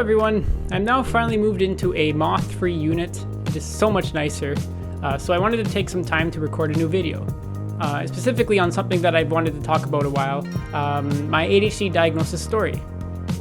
everyone, I'm now finally moved into a moth-free unit. It is so much nicer, so I wanted to take some time to record a new video, specifically on something that I've wanted to talk about a while, my ADHD diagnosis story.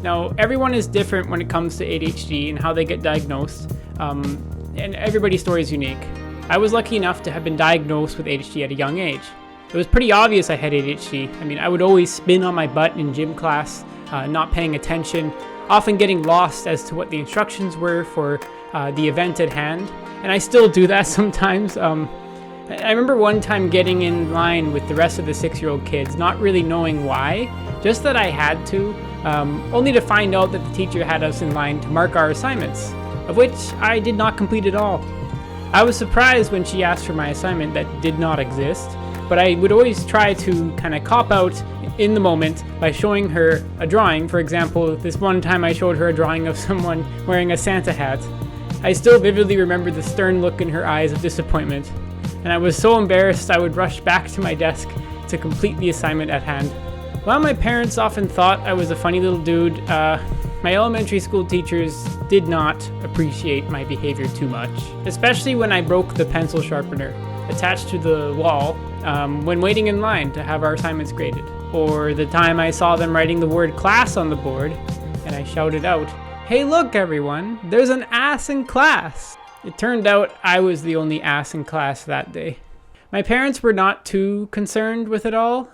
Now, everyone is different when it comes to ADHD and how they get diagnosed, and everybody's story is unique. I was lucky enough to have been diagnosed with ADHD at a young age. It was pretty obvious I had ADHD. I mean, I would always spin on my butt in gym class, not paying attention, often getting lost as to what the instructions were for the event at hand. And I still do that sometimes. I remember one time getting in line with the rest of the 6-year-old kids, not really knowing why, just that I had to, only to find out that the teacher had us in line to mark our assignments, of which I did not complete at all. I was surprised when she asked for my assignment that did not exist, but I would always try to kind of cop out in the moment by showing her a drawing. For example, this one time I showed her a drawing of someone wearing a Santa hat. I still vividly remember the stern look in her eyes of disappointment, and I was so embarrassed I would rush back to my desk to complete the assignment at hand. While my parents often thought I was a funny little dude, my elementary school teachers did not appreciate my behavior too much, especially when I broke the pencil sharpener attached to the wall when waiting in line to have our assignments graded, or the time I saw them writing the word class on the board and I shouted out, "Hey look everyone, there's an ass in class!" It turned out I was the only ass in class that day. My parents were not too concerned with it all,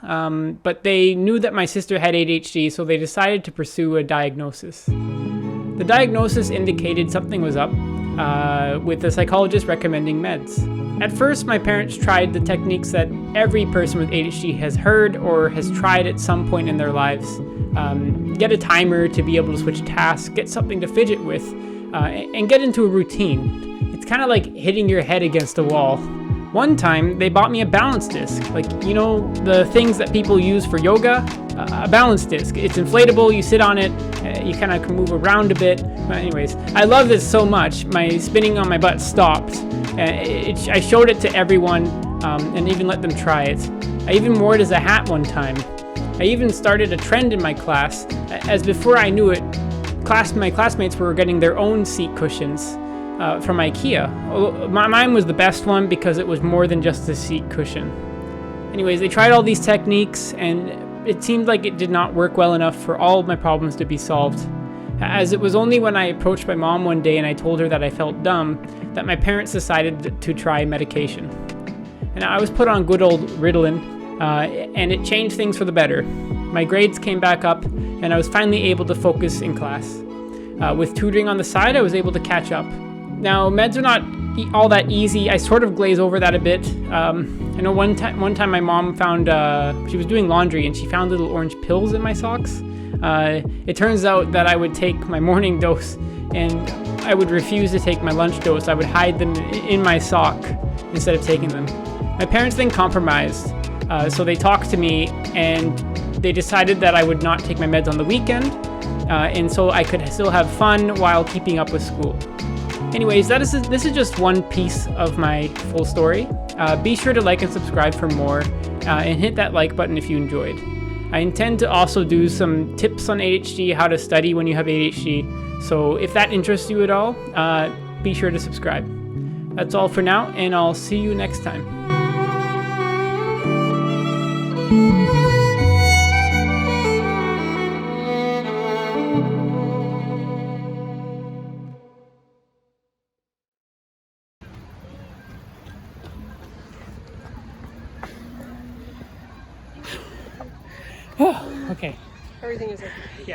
but they knew that my sister had ADHD, so they decided to pursue a diagnosis. The diagnosis indicated something was up, with the psychologist recommending meds. At first, my parents tried the techniques that every person with ADHD has heard or has tried at some point in their lives. Get a timer to be able to switch tasks, get something to fidget with, and get into a routine. It's kind of like hitting your head against a wall. One time, they bought me a balance disc, like, you know, the things that people use for yoga? A balance disc. It's inflatable, you sit on it, you kind of can move around a bit. But anyways, I love this so much, my spinning on my butt stopped. I showed it to everyone and even let them try it. I even wore it as a hat one time. I even started a trend in my class, as before I knew it, my classmates were getting their own seat cushions from IKEA. Mine was the best one because it was more than just a seat cushion. Anyways, they tried all these techniques and it seemed like it did not work well enough for all of my problems to be solved. As it was only when I approached my mom one day and I told her that I felt dumb that my parents decided to try medication. And I was put on good old Ritalin, and it changed things for the better. My grades came back up and I was finally able to focus in class. With tutoring on the side, I was able to catch up. Now, meds are not all that easy. I sort of glaze over that a bit. I know one time my mom found, she was doing laundry and she found little orange pills in my socks. It turns out that I would take my morning dose and I would refuse to take my lunch dose. I would hide them in my sock instead of taking them. My parents then compromised, so they talked to me and they decided that I would not take my meds on the weekend, and so I could still have fun while keeping up with school. Anyways, this is just one piece of my full story. Be sure to like and subscribe for more, and hit that like button if you enjoyed. I intend to also do some tips on ADHD, how to study when you have ADHD, so if that interests you at all, be sure to subscribe. That's all for now, and I'll see you next time. Okay. Everything is okay. Yeah.